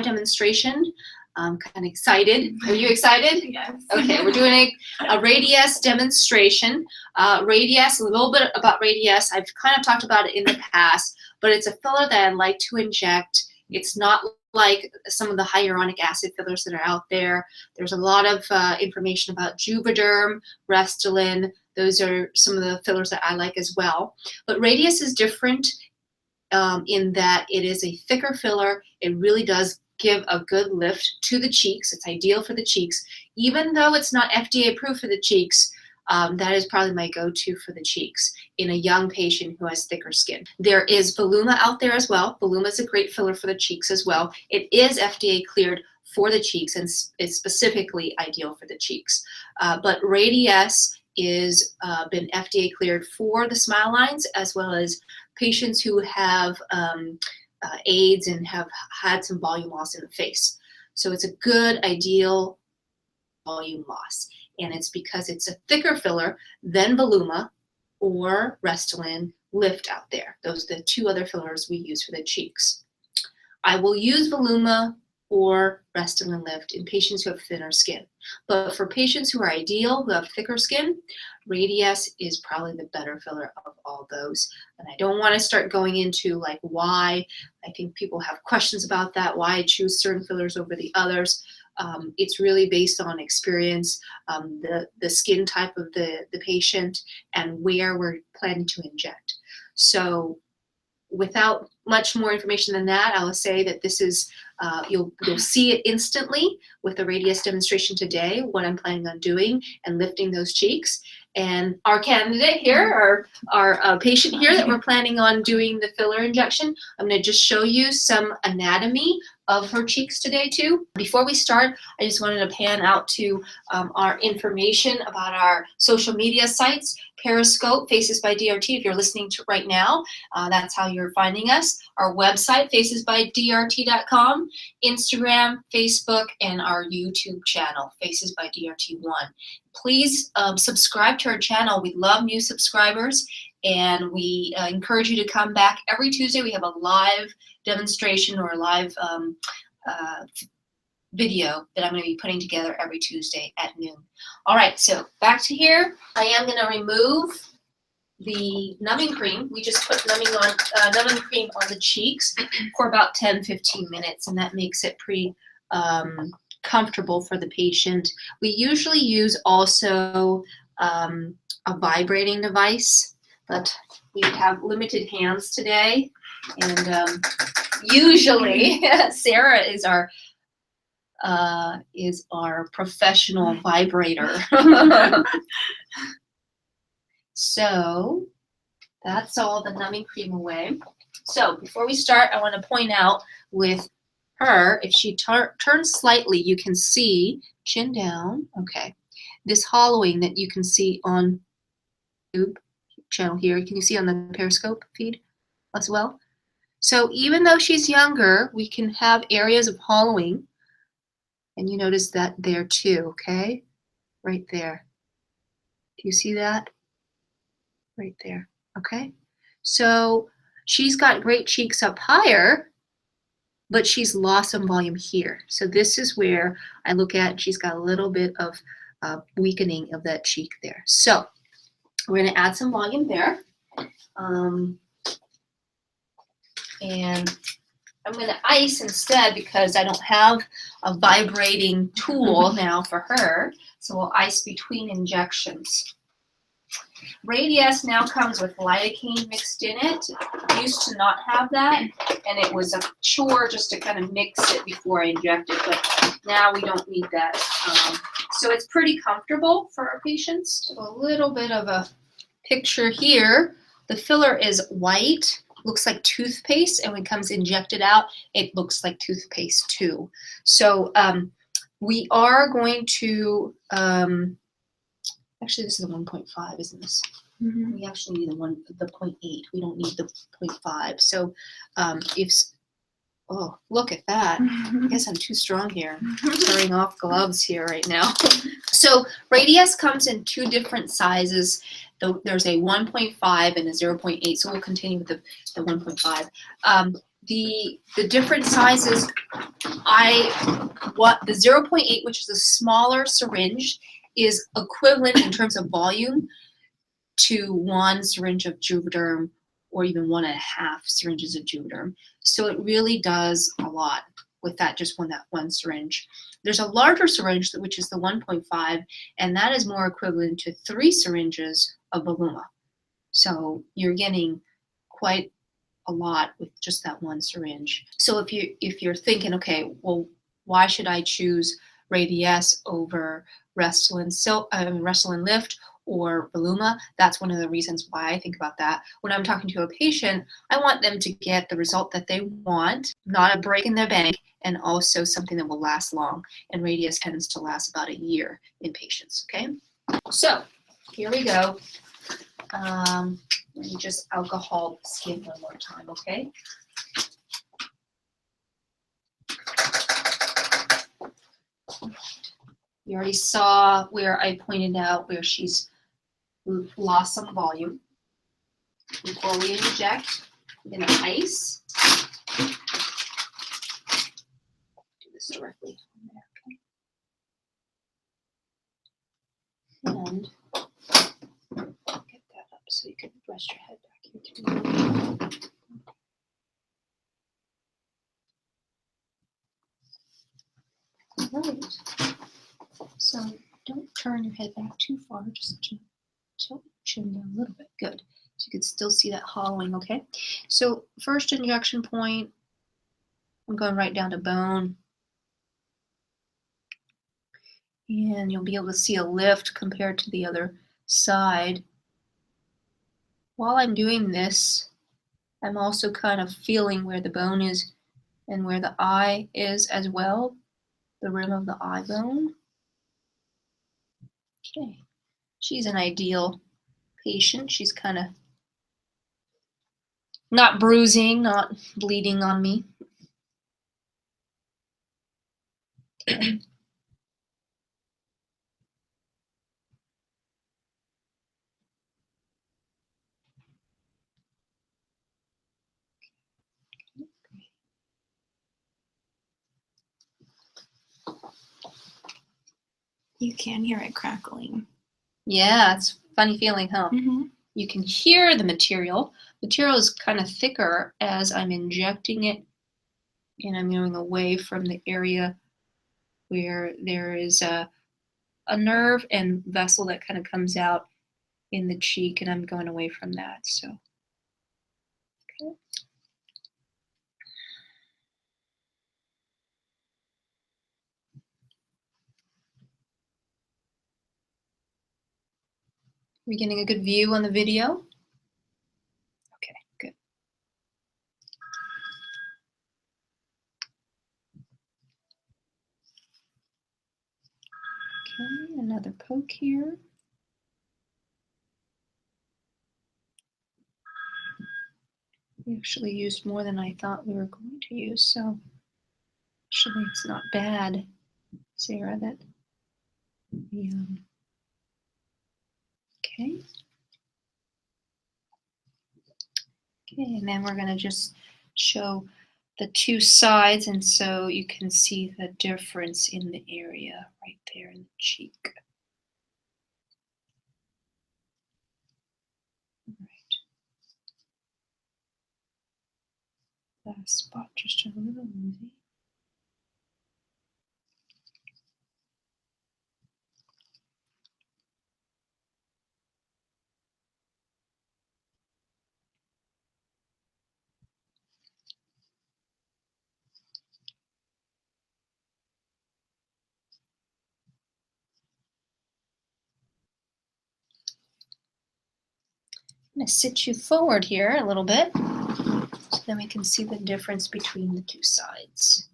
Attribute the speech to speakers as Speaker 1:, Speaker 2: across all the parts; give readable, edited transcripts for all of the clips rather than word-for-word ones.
Speaker 1: demonstration. I'm kind of excited. Are you excited?
Speaker 2: Yes.
Speaker 1: Okay, we're doing a Radiesse demonstration. Radiesse, a little bit about Radiesse. I've kind of talked about it in the past, but it's a filler that I like to inject. It's not like some of the hyaluronic acid fillers that are out there. There's a lot of information about Juvederm, Restylane. Those are some of the fillers that I like as well. But Radiesse is different in that it is a thicker filler. It really does give a good lift to the cheeks. It's ideal for the cheeks. Even though it's not FDA approved for the cheeks, that is probably my go-to for the cheeks in a young patient who has thicker skin. There is Voluma out there as well. Voluma is a great filler for the cheeks as well. It is FDA cleared for the cheeks and is specifically ideal for the cheeks. But Radiesse is been FDA cleared for the smile lines as well as patients who have AIDS and have had some volume loss in the face. So it's a good, ideal volume loss. And it's because it's a thicker filler than Voluma or Restylane Lift out there. Those are the two other fillers we use for the cheeks. I will use Voluma or Restylane Lift in patients who have thinner skin. But for patients who are ideal, who have thicker skin, Radiesse is probably the better filler of all those. And I don't want to start going into like why. I think people have questions about that, why I choose certain fillers over the others. It's really based on experience, the skin type of the patient, and where we're planning to inject. So without much more information than that, I will say that this is, you'll see it instantly with the Radiesse demonstration today, what I'm planning on doing and lifting those cheeks. And our candidate here, our patient here that we're planning on doing the filler injection, I'm going to just show you some anatomy of her cheeks today too. Before we start, I just wanted to pan out to our information about our social media sites. Periscope, Faces by DRT, if you're listening to right now, that's how you're finding us. Our website, facesbydrt.com, Instagram, Facebook, and our YouTube channel, Faces by DRT1. Please subscribe to our channel. We love new subscribers, and we encourage you to come back every Tuesday. We have a live demonstration or a live video that I'm going to be putting together every Tuesday at noon. All right, so back to here. I am going to remove the numbing cream. We just put numbing cream on the cheeks for about 10-15 minutes, and that makes it pretty comfortable for the patient. We usually use also a vibrating device, but we have limited hands today, and usually Sarah is our professional vibrator. So that's all the numbing cream away. So before we start, I want to point out with her, if she turns slightly, you can see, chin down, okay, this hollowing that you can see on YouTube channel here. Can you see on the Periscope feed as well? So even though she's younger, we can have areas of hollowing. And you notice that there too, okay? Right there. Do you see that? Right there, okay? So she's got great cheeks up higher, but she's lost some volume here. So this is where I look at, she's got a little bit of weakening of that cheek there. So we're gonna add some volume there. And I'm going to ice instead because I don't have a vibrating tool now for her. So we'll ice between injections. Radiesse now comes with lidocaine mixed in it. It used to not have that, and it was a chore just to kind of mix it before I inject it, but now we don't need that. So it's pretty comfortable for our patients. So a little bit of a picture here. The filler is white. Looks like toothpaste, and when it comes injected out, it looks like toothpaste too. So we are going to, actually this is a 1.5, isn't this? Mm-hmm. We actually need the 0.8. We don't need the 0.5. So oh, look at that. I guess I'm too strong here. I'm tearing off gloves here right now. So Radiesse comes in two different sizes. There's a 1.5 and a 0.8, so we'll continue with the 1.5. the different sizes, the 0.8, which is a smaller syringe, is equivalent in terms of volume to 1 syringe of Juvederm, or even 1.5 syringes of Juvederm. So it really does a lot with that one syringe. There's a larger syringe, which is the 1.5, and that is more equivalent to 3 syringes of Voluma. So you're getting quite a lot with just that one syringe. So if you're thinking, okay, well, why should I choose Radiesse over Restylane Lift or Voluma? That's one of the reasons why I think about that. When I'm talking to a patient, I want them to get the result that they want, not a break in their bank, and also something that will last long. And Radiesse tends to last about a year in patients, okay? So here we go. Let me just alcohol the skin one more time, okay? You already saw where I pointed out where she's lost some volume. Before we inject, we're going to ice. Do this directly on there, okay? And get that up so you can rest your head back here too. All right. So don't turn your head back too far, just tilt your chin down a little bit. Good. So you can still see that hollowing, okay? So first injection point, I'm going right down to bone. And you'll be able to see a lift compared to the other side. While I'm doing this, I'm also kind of feeling where the bone is and where the eye is as well, the rim of the eye bone. Okay, she's an ideal patient. She's kind of not bruising, not bleeding on me. Okay.
Speaker 2: You can hear it crackling.
Speaker 1: Yeah, it's a funny feeling, huh?
Speaker 2: Mm-hmm.
Speaker 1: You can hear the material. Material is kind of thicker as I'm injecting it, and I'm going away from the area where there is a nerve and vessel that kind of comes out in the cheek, and I'm going away from that. So, okay. Are we getting a good view on the video? Okay, good. Okay, another poke here. We actually used more than I thought we were going to use, so actually it's not bad, Sarah, that we, okay. Okay, and then we're going to just show the two sides, and so you can see the difference in the area right there in the cheek. All right. That spot just a little easy. I'm going to sit you forward here a little bit so then we can see the difference between the two sides.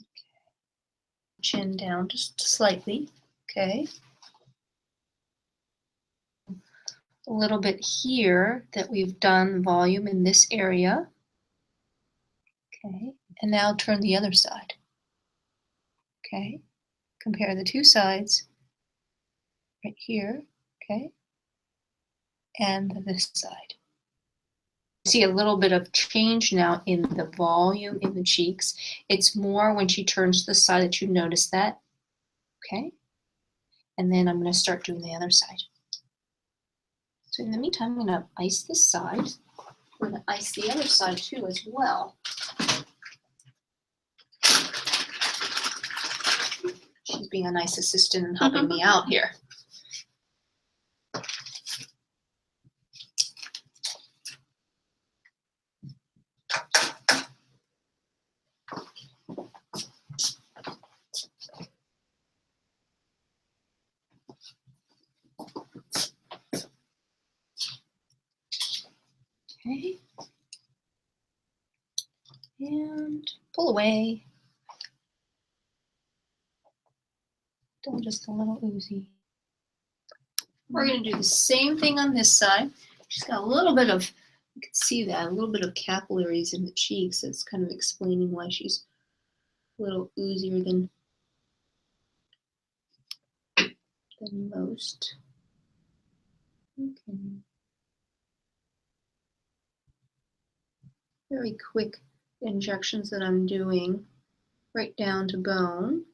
Speaker 1: Okay. Chin down just slightly. Okay. A little bit here that we've done volume in this area. Okay. And now turn the other side. Okay. Compare the two sides right here. Okay. And this side. see a little bit of change now in the volume in the cheeks. It's more when she turns to the side that you notice that. Okay? And then I'm going to start doing the other side. So in the meantime, I'm going to ice this side. We're going to ice the other side too as well. She's being a nice assistant and helping me out here. Okay. And pull away. Still just a little oozy. We're going to do the same thing on this side. She's got a little bit of, you can see that, a little bit of capillaries in the cheeks. That's kind of explaining why she's a little oozier than most. Okay. Very quick injections that I'm doing right down to bone.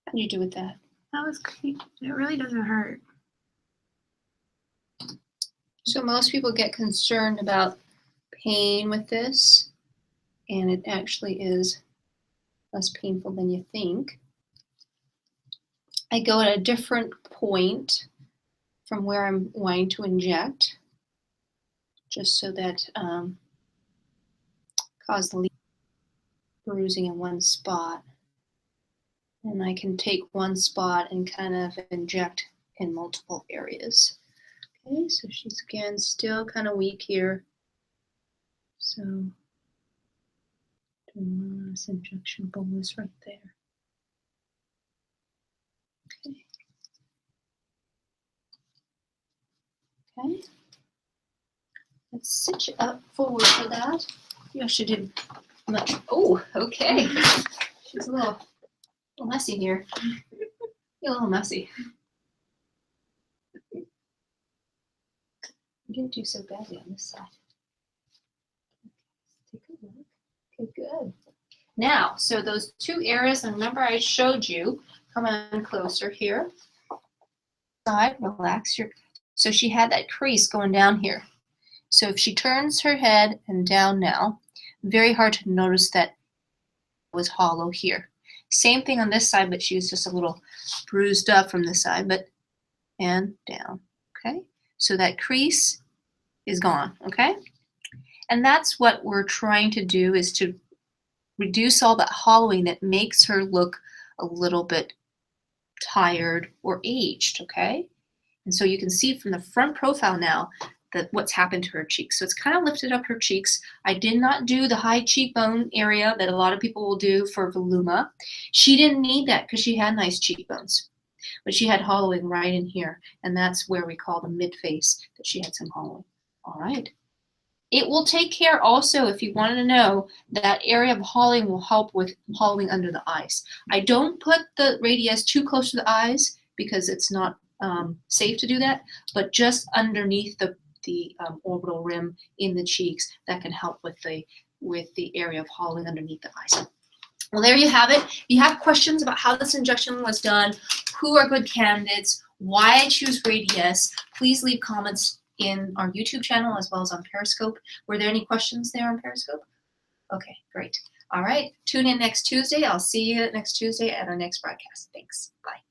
Speaker 1: How do you do with that?
Speaker 2: That was great. It really doesn't hurt.
Speaker 1: So most people get concerned about pain with this, and it actually is less painful than you think. I go at a different point from where I'm wanting to inject, just so that cause the bruising in one spot. And I can take one spot and kind of inject in multiple areas. Okay, so she's again still kind of weak here. So doing one last injection bolus right there. Okay. Okay. Let's sit you up forward for that. You actually did much. Oh, okay. She's a little messy here. You're a little messy. You didn't do so badly on this side. Let's take a look. Okay, good. Now, so those two areas, and remember I showed you, come on closer here. Side, relax your, so she had that crease going down here. So if she turns her head and down now, very hard to notice that it was hollow here. Same thing on this side, but she was just a little bruised up from this side, but and down, okay? So that crease is gone, okay? And that's what we're trying to do, is to reduce all that hollowing that makes her look a little bit tired or aged, okay? And so you can see from the front profile now that what's happened to her cheeks. So it's kind of lifted up her cheeks. I did not do the high cheekbone area that a lot of people will do for Voluma. She didn't need that because she had nice cheekbones. But she had hollowing right in here, and that's where we call the mid-face, that she had some hollowing. All right. It will take care also, if you wanted to know, that area of hollowing will help with hollowing under the eyes. I don't put the Radiesse too close to the eyes because it's not safe to do that, but just underneath the orbital rim in the cheeks, that can help with the area of hollowing underneath the eyes. Well, there you have it. If you have questions about how this injection was done, who are good candidates, why I choose Radiesse, please leave comments in our YouTube channel as well as on Periscope. Were there any questions there on Periscope? Okay, great. All right, tune in next Tuesday. I'll see you next Tuesday at our next broadcast. Thanks. Bye.